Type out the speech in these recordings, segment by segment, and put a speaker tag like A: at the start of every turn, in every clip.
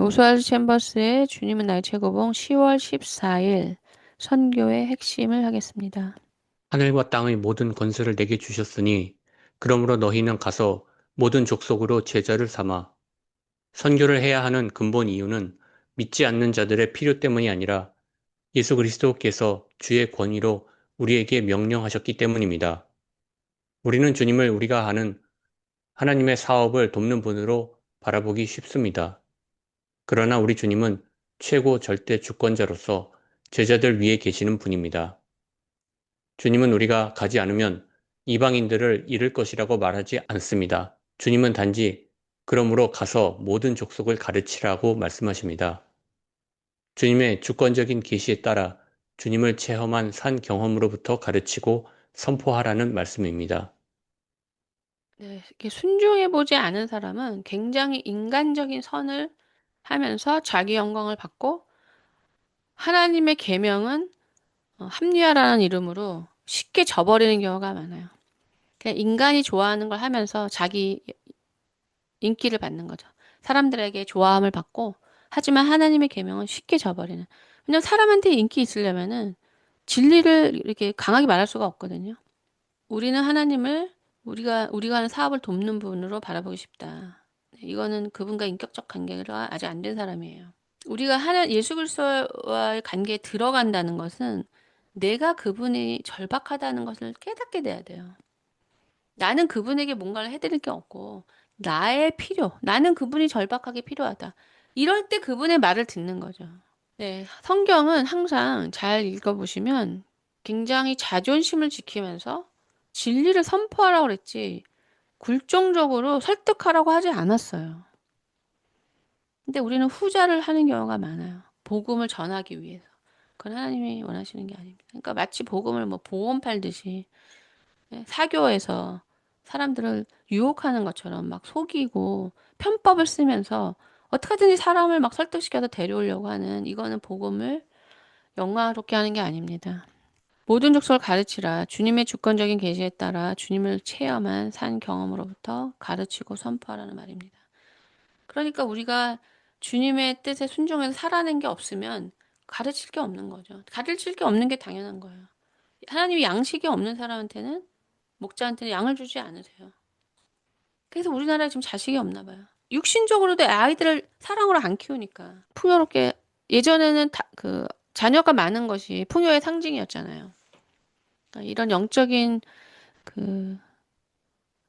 A: 오스왈드 챔버스의 주님은 나의 최고봉 10월 14일 선교의 핵심을 하겠습니다.
B: 하늘과 땅의 모든 권세를 내게 주셨으니 그러므로 너희는 가서 모든 족속으로 제자를 삼아 선교를 해야 하는 근본 이유는 믿지 않는 자들의 필요 때문이 아니라 예수 그리스도께서 주의 권위로 우리에게 명령하셨기 때문입니다. 우리는 주님을 우리가 하는 하나님의 사업을 돕는 분으로 바라보기 쉽습니다. 그러나 우리 주님은 최고 절대 주권자로서 제자들 위에 계시는 분입니다. 주님은 우리가 가지 않으면 이방인들을 잃을 것이라고 말하지 않습니다. 주님은 단지 그러므로 가서 모든 족속을 가르치라고 말씀하십니다. 주님의 주권적인 계시에 따라 주님을 체험한 산 경험으로부터 가르치고 선포하라는 말씀입니다.
A: 네, 이렇게 순종해보지 않은 사람은 굉장히 인간적인 선을 하면서 자기 영광을 받고 하나님의 계명은 합리화라는 이름으로 쉽게 저버리는 경우가 많아요. 그냥 인간이 좋아하는 걸 하면서 자기 인기를 받는 거죠. 사람들에게 좋아함을 받고 하지만 하나님의 계명은 쉽게 저버리는. 왜냐면 사람한테 인기 있으려면은 진리를 이렇게 강하게 말할 수가 없거든요. 우리는 하나님을 우리가 하는 사업을 돕는 분으로 바라보고 싶다. 이거는 그분과 인격적 관계가 아직 안 된 사람이에요. 우리가 예수 그리스도와의 관계에 들어간다는 것은 내가 그분이 절박하다는 것을 깨닫게 돼야 돼요. 나는 그분에게 뭔가를 해드릴 게 없고 나의 필요, 나는 그분이 절박하게 필요하다. 이럴 때 그분의 말을 듣는 거죠. 네, 성경은 항상 잘 읽어보시면 굉장히 자존심을 지키면서 진리를 선포하라고 그랬지 굴종적으로 설득하라고 하지 않았어요. 근데 우리는 후자를 하는 경우가 많아요. 복음을 전하기 위해서. 그건 하나님이 원하시는 게 아닙니다. 그러니까 마치 복음을 뭐 보험 팔듯이 사교에서 사람들을 유혹하는 것처럼 막 속이고 편법을 쓰면서 어떻게든지 사람을 막 설득시켜서 데려오려고 하는 이거는 복음을 영광롭게 하는 게 아닙니다. 모든 족속을 가르치라. 주님의 주권적인 계시에 따라 주님을 체험한 산 경험으로부터 가르치고 선포하라는 말입니다. 그러니까 우리가 주님의 뜻에 순종해서 살아낸 게 없으면 가르칠 게 없는 거죠. 가르칠 게 없는 게 당연한 거예요. 하나님이 양식이 없는 사람한테는 목자한테는 양을 주지 않으세요. 그래서 우리나라에 지금 자식이 없나 봐요. 육신적으로도 아이들을 사랑으로 안 키우니까 풍요롭게 예전에는 자녀가 많은 것이 풍요의 상징이었잖아요. 그러니까 이런 영적인 그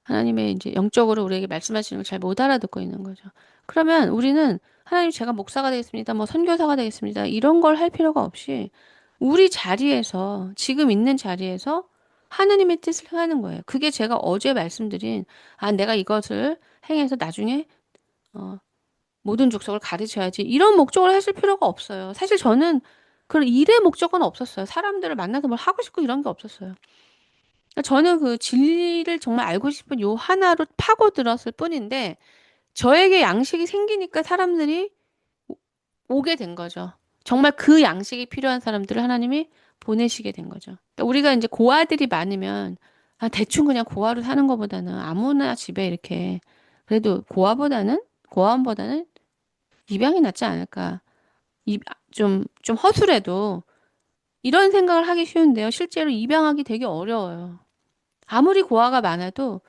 A: 하나님의 이제 영적으로 우리에게 말씀하시는 걸 잘 못 알아듣고 있는 거죠. 그러면 우리는 하나님 제가 목사가 되겠습니다. 뭐 선교사가 되겠습니다. 이런 걸 할 필요가 없이 우리 자리에서 지금 있는 자리에서 하나님의 뜻을 하는 거예요. 그게 제가 어제 말씀드린 내가 이것을 행해서 나중에 어, 모든 족속을 가르쳐야지 이런 목적을 하실 필요가 없어요. 사실 저는 그런 일의 목적은 없었어요. 사람들을 만나서 뭘 하고 싶고 이런 게 없었어요. 저는 그 진리를 정말 알고 싶은 요 하나로 파고들었을 뿐인데, 저에게 양식이 생기니까 사람들이 오게 된 거죠. 정말 그 양식이 필요한 사람들을 하나님이 보내시게 된 거죠. 그러니까 우리가 이제 고아들이 많으면, 대충 그냥 고아로 사는 것보다는 아무나 집에 이렇게, 그래도 고아원보다는 입양이 낫지 않을까. 좀 허술해도 이런 생각을 하기 쉬운데요. 실제로 입양하기 되게 어려워요. 아무리 고아가 많아도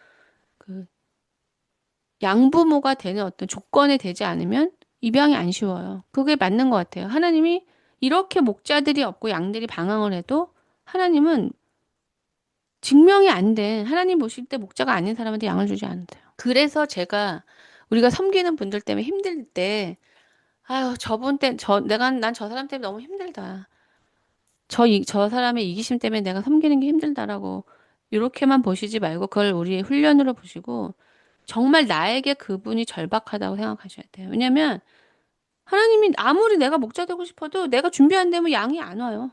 A: 그 양부모가 되는 어떤 조건에 되지 않으면 입양이 안 쉬워요. 그게 맞는 것 같아요. 하나님이 이렇게 목자들이 없고 양들이 방황을 해도 하나님은 증명이 안 된, 하나님 보실 때 목자가 아닌 사람한테 양을 주지 않으세요. 그래서 우리가 섬기는 분들 때문에 힘들 때, 아유, 난 저 사람 때문에 너무 힘들다. 저 사람의 이기심 때문에 내가 섬기는 게 힘들다라고, 이렇게만 보시지 말고, 그걸 우리의 훈련으로 보시고, 정말 나에게 그분이 절박하다고 생각하셔야 돼요. 왜냐면 하나님이 아무리 내가 목자 되고 싶어도 내가 준비 안 되면 양이 안 와요.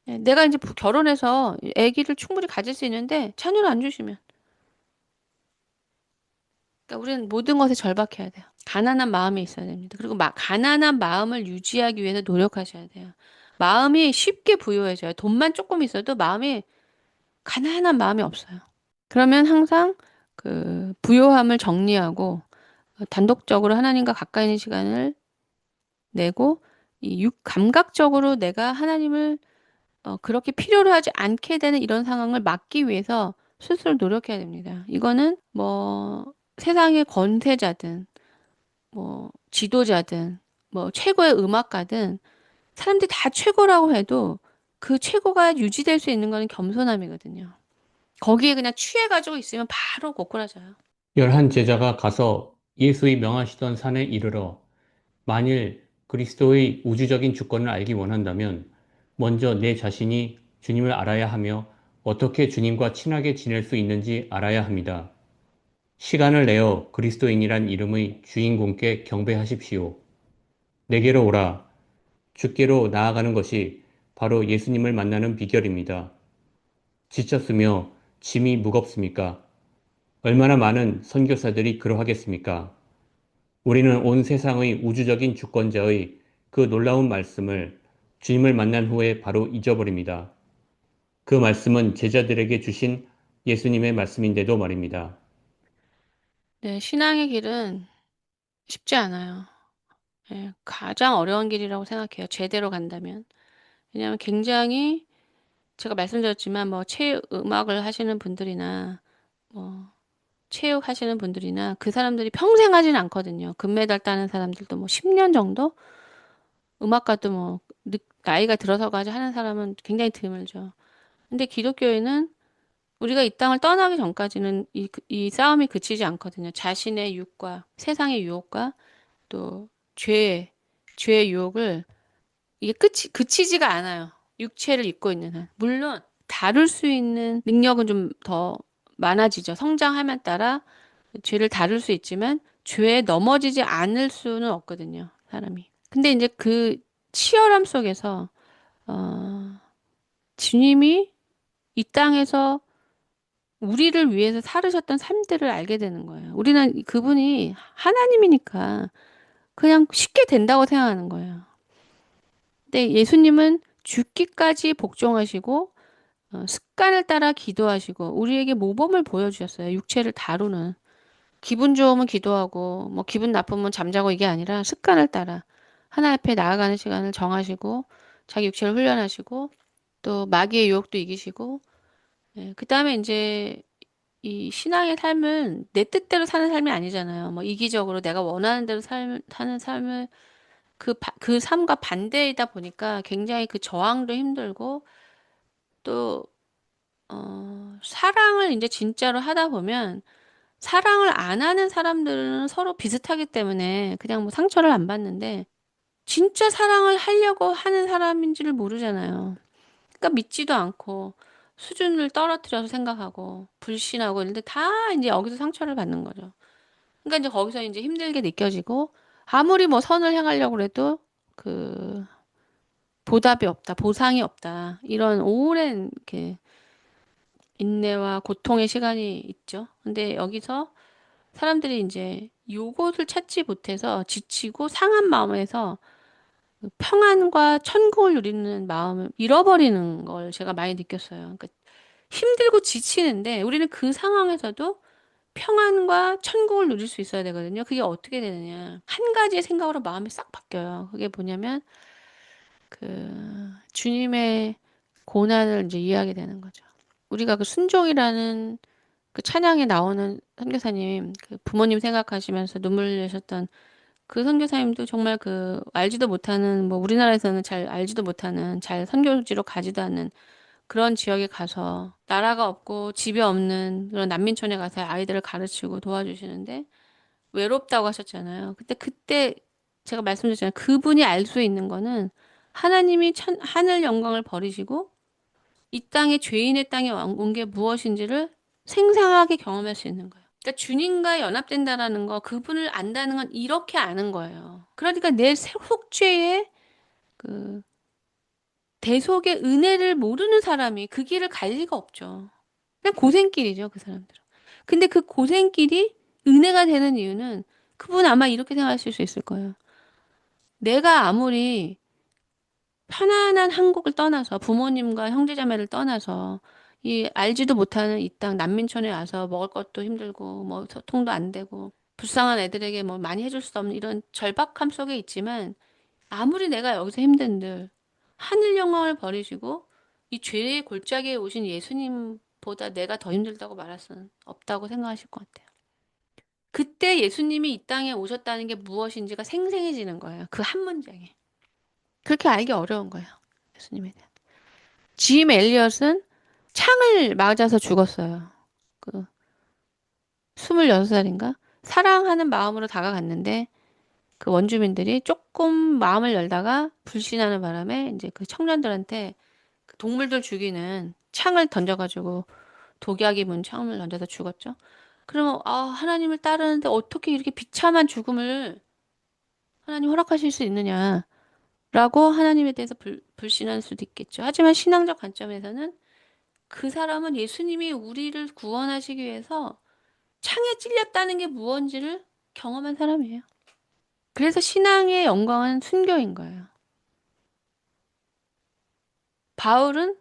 A: 내가 이제 결혼해서 아기를 충분히 가질 수 있는데 자녀를 안 주시면. 그러니까 우리는 모든 것에 절박해야 돼요. 가난한 마음이 있어야 됩니다. 그리고 가난한 마음을 유지하기 위해서 노력하셔야 돼요. 마음이 쉽게 부유해져요. 돈만 조금 있어도 가난한 마음이 없어요. 그러면 항상 그 부요함을 정리하고 단독적으로 하나님과 가까이 있는 시간을 내고 이 감각적으로 내가 하나님을 그렇게 필요로 하지 않게 되는 이런 상황을 막기 위해서 스스로 노력해야 됩니다. 이거는 뭐 세상의 권세자든 뭐 지도자든 뭐 최고의 음악가든 사람들이 다 최고라고 해도 그 최고가 유지될 수 있는 거는 겸손함이거든요. 거기에 그냥 취해가지고 있으면 바로 고꾸라져요.
B: 열한 제자가 가서 예수의 명하시던 산에 이르러 만일 그리스도의 우주적인 주권을 알기 원한다면 먼저 내 자신이 주님을 알아야 하며 어떻게 주님과 친하게 지낼 수 있는지 알아야 합니다. 시간을 내어 그리스도인이란 이름의 주인공께 경배하십시오. 내게로 오라. 주께로 나아가는 것이 바로 예수님을 만나는 비결입니다. 지쳤으며 짐이 무겁습니까? 얼마나 많은 선교사들이 그러하겠습니까? 우리는 온 세상의 우주적인 주권자의 그 놀라운 말씀을 주님을 만난 후에 바로 잊어버립니다. 그 말씀은 제자들에게 주신 예수님의 말씀인데도 말입니다.
A: 네, 신앙의 길은 쉽지 않아요. 예, 가장 어려운 길이라고 생각해요. 제대로 간다면. 왜냐하면 굉장히 제가 말씀드렸지만 뭐 음악을 하시는 분들이나 뭐 체육 하시는 분들이나 그 사람들이 평생 하진 않거든요. 금메달 따는 사람들도 뭐 10년 정도? 음악가도 뭐 나이가 들어서까지 하는 사람은 굉장히 드물죠. 근데 기독교에는 우리가 이 땅을 떠나기 전까지는 이 싸움이 그치지 않거든요. 자신의 육과 세상의 유혹과 또 죄의 유혹을 이게 그치지가 않아요. 육체를 입고 있는 한. 물론 다룰 수 있는 능력은 좀 더 많아지죠. 성장하면 따라 죄를 다룰 수 있지만 죄에 넘어지지 않을 수는 없거든요. 사람이. 근데 이제 그 치열함 속에서 어, 주님이 이 땅에서 우리를 위해서 살으셨던 삶들을 알게 되는 거예요. 우리는 그분이 하나님이니까 그냥 쉽게 된다고 생각하는 거예요. 근데 예수님은 죽기까지 복종하시고 습관을 따라 기도하시고 우리에게 모범을 보여주셨어요. 육체를 다루는. 기분 좋으면 기도하고 뭐 기분 나쁘면 잠자고 이게 아니라 습관을 따라 하나 앞에 나아가는 시간을 정하시고 자기 육체를 훈련하시고 또 마귀의 유혹도 이기시고 예, 그다음에 이제 이 신앙의 삶은 내 뜻대로 사는 삶이 아니잖아요. 뭐 이기적으로 내가 원하는 대로 사는 삶을 그 삶과 반대이다 보니까 굉장히 그 저항도 힘들고 또 사랑을 이제 진짜로 하다 보면 사랑을 안 하는 사람들은 서로 비슷하기 때문에 그냥 뭐 상처를 안 받는데 진짜 사랑을 하려고 하는 사람인지를 모르잖아요. 그러니까 믿지도 않고 수준을 떨어뜨려서 생각하고 불신하고 이런데 다 이제 여기서 상처를 받는 거죠. 그러니까 이제 거기서 이제 힘들게 느껴지고 아무리 뭐 선을 행하려고 해도 그 보답이 없다, 보상이 없다. 이런 오랜 이렇게 인내와 고통의 시간이 있죠. 근데 여기서 사람들이 이제 요것을 찾지 못해서 지치고 상한 마음에서 그 평안과 천국을 누리는 마음을 잃어버리는 걸 제가 많이 느꼈어요. 그러니까 힘들고 지치는데 우리는 그 상황에서도 평안과 천국을 누릴 수 있어야 되거든요. 그게 어떻게 되느냐. 한 가지의 생각으로 마음이 싹 바뀌어요. 그게 뭐냐면 그 주님의 고난을 이제 이해하게 되는 거죠. 우리가 그 순종이라는 그 찬양에 나오는 선교사님, 그 부모님 생각하시면서 눈물 흘리셨던 그 선교사님도 정말 그 알지도 못하는 뭐 우리나라에서는 잘 알지도 못하는 잘 선교지로 가지도 않는 그런 지역에 가서 나라가 없고 집이 없는 그런 난민촌에 가서 아이들을 가르치고 도와주시는데 외롭다고 하셨잖아요. 그때 제가 말씀드렸잖아요. 그분이 알 수 있는 거는 하나님이 하늘 영광을 버리시고 이 땅에 죄인의 땅에 온 게 무엇인지를 생생하게 경험할 수 있는 거예요. 그러니까 주님과 연합된다라는 거, 그분을 안다는 건 이렇게 아는 거예요. 그러니까 내 속죄의 그 대속의 은혜를 모르는 사람이 그 길을 갈 리가 없죠. 그냥 고생길이죠, 그 사람들은. 근데 그 고생길이 은혜가 되는 이유는 그분 아마 이렇게 생각하실 수 있을 거예요. 내가 아무리 편안한 한국을 떠나서 부모님과 형제자매를 떠나서 이 알지도 못하는 이 땅 난민촌에 와서 먹을 것도 힘들고 뭐 소통도 안 되고 불쌍한 애들에게 뭐 많이 해줄 수 없는 이런 절박함 속에 있지만 아무리 내가 여기서 힘든들 하늘 영광을 버리시고 이 죄의 골짜기에 오신 예수님보다 내가 더 힘들다고 말할 수는 없다고 생각하실 것 같아요. 그때 예수님이 이 땅에 오셨다는 게 무엇인지가 생생해지는 거예요. 그 한 문장에. 그렇게 알기 어려운 거예요. 예수님에 대한. 짐 엘리엇은 창을 맞아서 죽었어요. 그 26살인가? 사랑하는 마음으로 다가갔는데 그 원주민들이 조금 마음을 열다가 불신하는 바람에 이제 그 청년들한테 그 동물들 죽이는 창을 던져가지고 독약이 문 창을 던져서 죽었죠. 그러면 하나님을 따르는데 어떻게 이렇게 비참한 죽음을 하나님 허락하실 수 있느냐라고 하나님에 대해서 불신할 수도 있겠죠. 하지만 신앙적 관점에서는 그 사람은 예수님이 우리를 구원하시기 위해서 창에 찔렸다는 게 무언지를 경험한 사람이에요. 그래서 신앙의 영광은 순교인 거예요. 바울은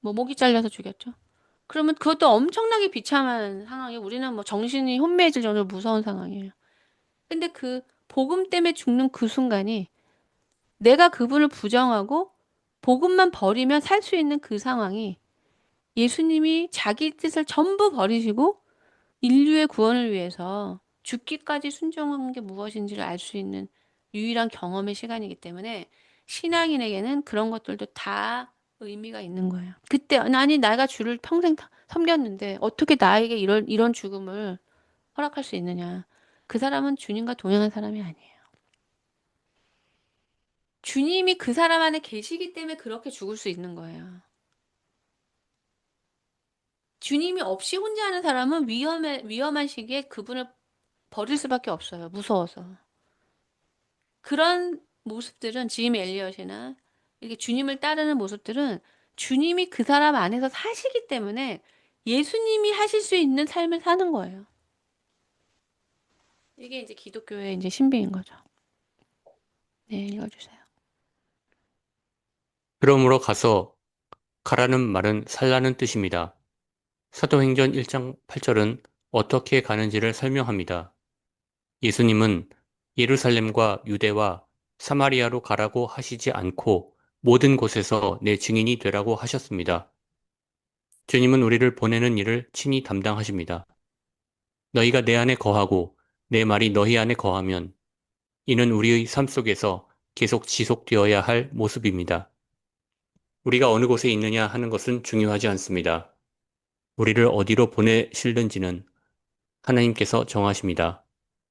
A: 뭐 목이 잘려서 죽였죠. 그러면 그것도 엄청나게 비참한 상황이에요. 우리는 뭐 정신이 혼미해질 정도로 무서운 상황이에요. 근데 그 복음 때문에 죽는 그 순간이 내가 그분을 부정하고 복음만 버리면 살 수 있는 그 상황이 예수님이 자기 뜻을 전부 버리시고 인류의 구원을 위해서 죽기까지 순종한 게 무엇인지를 알 수 있는 유일한 경험의 시간이기 때문에 신앙인에게는 그런 것들도 다 의미가 있는 거예요. 그때 아니 내가 주를 평생 섬겼는데 어떻게 나에게 이런 죽음을 허락할 수 있느냐? 그 사람은 주님과 동행한 사람이 아니에요. 주님이 그 사람 안에 계시기 때문에 그렇게 죽을 수 있는 거예요. 주님이 없이 혼자 하는 사람은 위험한 시기에 그분을 버릴 수밖에 없어요. 무서워서. 그런 모습들은 짐 엘리엇이나 이렇게 주님을 따르는 모습들은 주님이 그 사람 안에서 사시기 때문에 예수님이 하실 수 있는 삶을 사는 거예요. 이게 이제 기독교의 이제 신비인 거죠. 네, 읽어주세요.
B: 그러므로 가서 가라는 말은 살라는 뜻입니다. 사도행전 1장 8절은 어떻게 가는지를 설명합니다. 예수님은 예루살렘과 유대와 사마리아로 가라고 하시지 않고 모든 곳에서 내 증인이 되라고 하셨습니다. 주님은 우리를 보내는 일을 친히 담당하십니다. 너희가 내 안에 거하고 내 말이 너희 안에 거하면 이는 우리의 삶 속에서 계속 지속되어야 할 모습입니다. 우리가 어느 곳에 있느냐 하는 것은 중요하지 않습니다. 우리를 어디로 보내실는지는 하나님께서 정하십니다.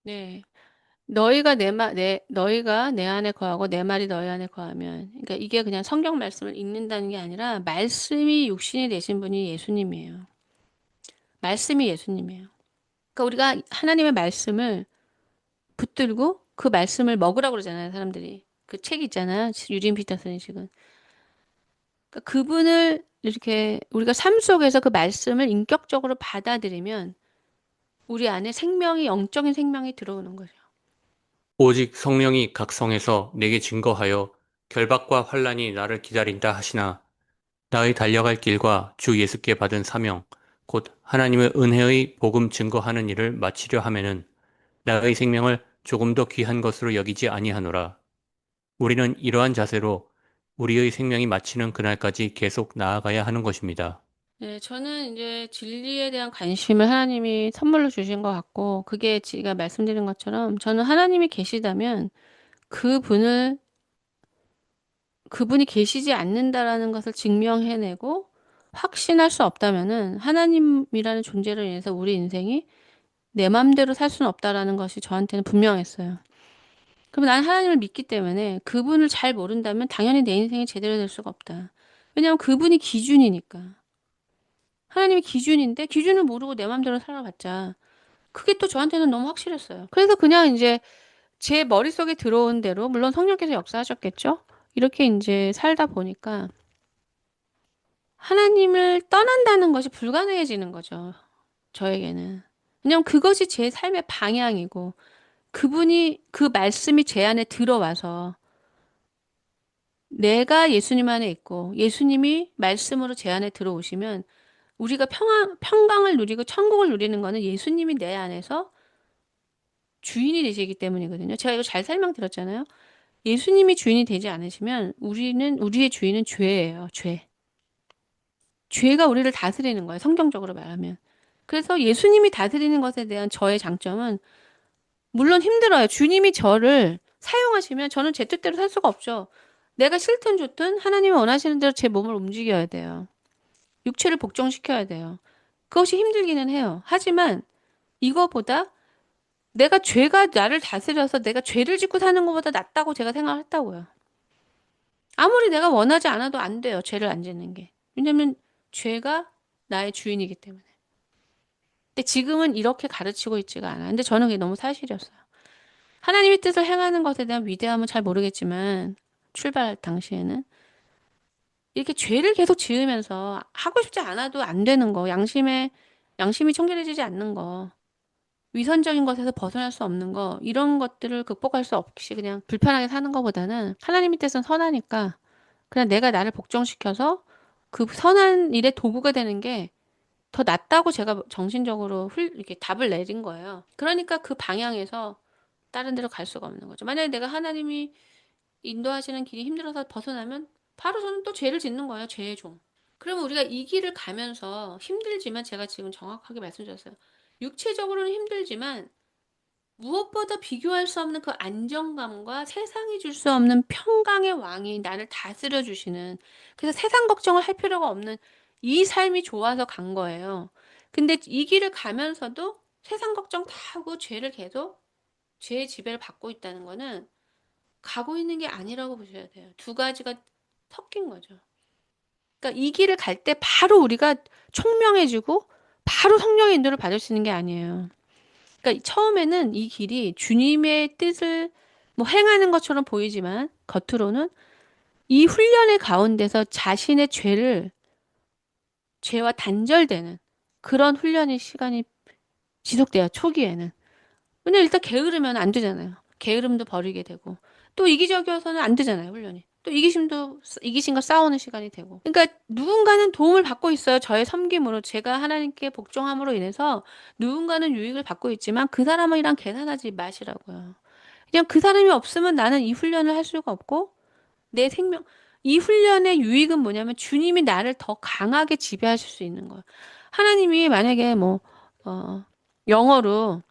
A: 네. 너희가 내 안에 거하고 내 말이 너희 안에 거하면, 그러니까 이게 그냥 성경 말씀을 읽는다는 게 아니라 말씀이 육신이 되신 분이 예수님이에요. 말씀이 예수님이에요. 그러니까 우리가 하나님의 말씀을 붙들고 그 말씀을 먹으라고 그러잖아요, 사람들이. 그 책 있잖아요. 유진 피터슨이 지금. 그러니까 그분을 이렇게 우리가 삶 속에서 그 말씀을 인격적으로 받아들이면 우리 안에 생명이, 영적인 생명이 들어오는 거죠.
B: 오직 성령이 각성해서 내게 증거하여 결박과 환란이 나를 기다린다 하시나 나의 달려갈 길과 주 예수께 받은 사명 곧 하나님의 은혜의 복음 증거하는 일을 마치려 하면은 나의 생명을 조금 더 귀한 것으로 여기지 아니하노라. 우리는 이러한 자세로 우리의 생명이 마치는 그날까지 계속 나아가야 하는 것입니다.
A: 네, 저는 이제 진리에 대한 관심을 하나님이 선물로 주신 것 같고, 그게 제가 말씀드린 것처럼 저는 하나님이 계시다면 그분을, 그분이 계시지 않는다라는 것을 증명해내고 확신할 수 없다면은 하나님이라는 존재로 인해서 우리 인생이 내 맘대로 살 수는 없다라는 것이 저한테는 분명했어요. 그럼 난 하나님을 믿기 때문에 그분을 잘 모른다면 당연히 내 인생이 제대로 될 수가 없다. 왜냐하면 그분이 기준이니까. 하나님이 기준인데 기준을 모르고 내 맘대로 살아봤자 그게 또 저한테는 너무 확실했어요. 그래서 그냥 이제 제 머릿속에 들어온 대로 물론 성령께서 역사하셨겠죠? 이렇게 이제 살다 보니까 하나님을 떠난다는 것이 불가능해지는 거죠. 저에게는. 왜냐면 그것이 제 삶의 방향이고 그분이 그 말씀이 제 안에 들어와서 내가 예수님 안에 있고 예수님이 말씀으로 제 안에 들어오시면 우리가 평강을 누리고 천국을 누리는 거는 예수님이 내 안에서 주인이 되시기 때문이거든요. 제가 이거 잘 설명드렸잖아요. 예수님이 주인이 되지 않으시면 우리의 주인은 죄예요. 죄. 죄가 우리를 다스리는 거예요. 성경적으로 말하면. 그래서 예수님이 다스리는 것에 대한 저의 장점은 물론 힘들어요. 주님이 저를 사용하시면 저는 제 뜻대로 살 수가 없죠. 내가 싫든 좋든 하나님이 원하시는 대로 제 몸을 움직여야 돼요. 육체를 복종시켜야 돼요. 그것이 힘들기는 해요. 하지만 이거보다 죄가 나를 다스려서 내가 죄를 짓고 사는 것보다 낫다고 제가 생각을 했다고요. 아무리 내가 원하지 않아도 안 돼요. 죄를 안 짓는 게. 왜냐면 죄가 나의 주인이기 때문에. 근데 지금은 이렇게 가르치고 있지가 않아요. 근데 저는 그게 너무 사실이었어요. 하나님의 뜻을 행하는 것에 대한 위대함은 잘 모르겠지만 출발 당시에는 이렇게 죄를 계속 지으면서 하고 싶지 않아도 안 되는 거, 양심이 청결해지지 않는 거, 위선적인 것에서 벗어날 수 없는 거, 이런 것들을 극복할 수 없이 그냥 불편하게 사는 것보다는 하나님의 뜻은 선하니까 그냥 내가 나를 복종시켜서 그 선한 일의 도구가 되는 게 더 낫다고 제가 정신적으로 이렇게 답을 내린 거예요. 그러니까 그 방향에서 다른 데로 갈 수가 없는 거죠. 만약에 내가 하나님이 인도하시는 길이 힘들어서 벗어나면 바로 저는 또 죄를 짓는 거예요. 죄의 종. 그러면 우리가 이 길을 가면서 힘들지만 제가 지금 정확하게 말씀드렸어요. 육체적으로는 힘들지만 무엇보다 비교할 수 없는 그 안정감과 세상이 줄 수 없는 평강의 왕이 나를 다스려 주시는 그래서 세상 걱정을 할 필요가 없는 이 삶이 좋아서 간 거예요. 근데 이 길을 가면서도 세상 걱정 다 하고 죄를 계속 죄의 지배를 받고 있다는 거는 가고 있는 게 아니라고 보셔야 돼요. 두 가지가 섞인 거죠. 그러니까 이 길을 갈 때 바로 우리가 총명해지고 바로 성령의 인도를 받을 수 있는 게 아니에요. 그러니까 처음에는 이 길이 주님의 뜻을 뭐 행하는 것처럼 보이지만 겉으로는 이 훈련의 가운데서 자신의 죄와 단절되는 그런 훈련의 시간이 지속돼요. 초기에는. 왜냐면 일단 게으르면 안 되잖아요. 게으름도 버리게 되고 또 이기적이어서는 안 되잖아요. 훈련이. 또 이기심과 싸우는 시간이 되고. 그러니까 누군가는 도움을 받고 있어요. 저의 섬김으로 제가 하나님께 복종함으로 인해서 누군가는 유익을 받고 있지만 그 사람이랑 계산하지 마시라고요. 그냥 그 사람이 없으면 나는 이 훈련을 할 수가 없고 내 생명 이 훈련의 유익은 뭐냐면 주님이 나를 더 강하게 지배하실 수 있는 거예요. 하나님이 만약에 영어로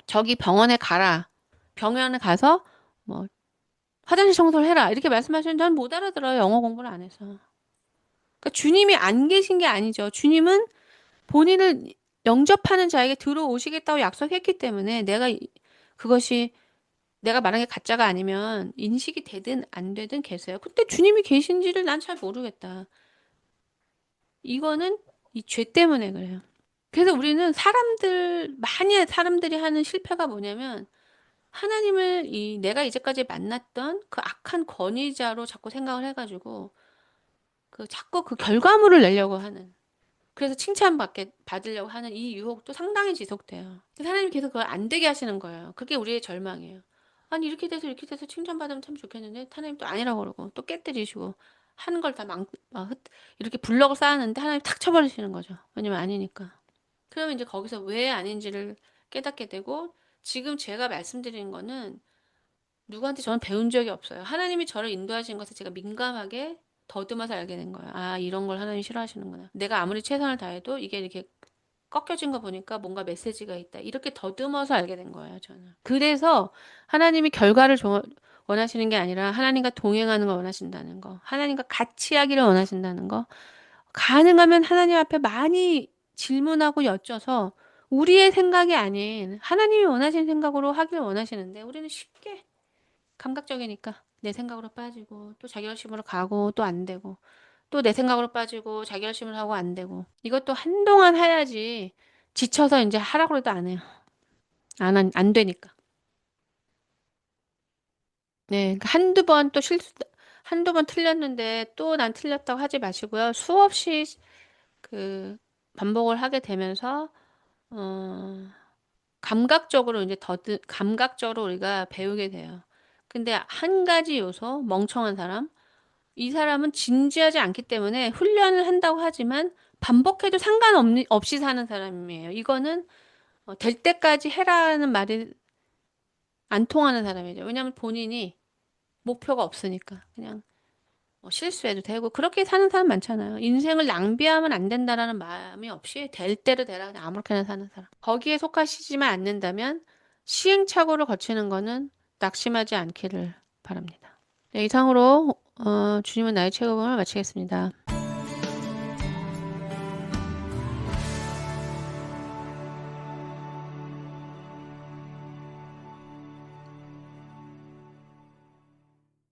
A: 저기 병원에 가라. 병원에 가서 뭐 화장실 청소를 해라. 이렇게 말씀하시면 저는 못 알아들어요. 영어 공부를 안 해서. 그러니까 주님이 안 계신 게 아니죠. 주님은 본인을 영접하는 자에게 들어오시겠다고 약속했기 때문에 그것이 내가 말한 게 가짜가 아니면 인식이 되든 안 되든 계세요. 근데 주님이 계신지를 난 잘 모르겠다. 이거는 이 죄 때문에 그래요. 그래서 우리는 많이 사람들이 하는 실패가 뭐냐면 내가 이제까지 만났던 그 악한 권위자로 자꾸 생각을 해가지고, 자꾸 그 결과물을 내려고 하는, 그래서 받으려고 하는 이 유혹도 상당히 지속돼요. 그래서 하나님이 계속 그걸 안 되게 하시는 거예요. 그게 우리의 절망이에요. 아니, 이렇게 돼서 칭찬받으면 참 좋겠는데, 하나님 또 아니라고 그러고, 또 깨뜨리시고, 하는 걸 다 이렇게 블럭을 쌓았는데, 하나님 탁 쳐버리시는 거죠. 왜냐면 아니니까. 그러면 이제 거기서 왜 아닌지를 깨닫게 되고, 지금 제가 말씀드리는 거는 누구한테 저는 배운 적이 없어요. 하나님이 저를 인도하신 것을 제가 민감하게 더듬어서 알게 된 거예요. 아, 이런 걸 하나님이 싫어하시는구나. 내가 아무리 최선을 다해도 이게 이렇게 꺾여진 거 보니까 뭔가 메시지가 있다. 이렇게 더듬어서 알게 된 거예요, 저는. 그래서 하나님이 원하시는 게 아니라 하나님과 동행하는 걸 원하신다는 거. 하나님과 같이 하기를 원하신다는 거. 가능하면 하나님 앞에 많이 질문하고 여쭤서 우리의 생각이 아닌 하나님이 원하시는 생각으로 하기를 원하시는데 우리는 쉽게 감각적이니까 내 생각으로 빠지고 또 자기결심으로 가고 또 안 되고 또 내 생각으로 빠지고 자기결심을 하고 안 되고 이것도 한동안 해야지 지쳐서 이제 하라고 해도 안 해요. 안 되니까. 네, 그러니까 한두 번 틀렸는데 또 난 틀렸다고 하지 마시고요. 수없이 그 반복을 하게 되면서 어, 감각적으로 우리가 배우게 돼요. 근데 한 가지 요소, 멍청한 사람, 이 사람은 진지하지 않기 때문에 훈련을 한다고 하지만 반복해도 상관없이 사는 사람이에요. 이거는 될 때까지 해라는 말이 안 통하는 사람이죠. 왜냐하면 본인이 목표가 없으니까 그냥 뭐 실수해도 되고 그렇게 사는 사람 많잖아요. 인생을 낭비하면 안 된다라는 마음이 없이 될 대로 되라 그냥 아무렇게나 사는 사람. 거기에 속하시지만 않는다면 시행착오를 거치는 거는 낙심하지 않기를 바랍니다. 네, 이상으로 주님은 나의 최고봉을 마치겠습니다.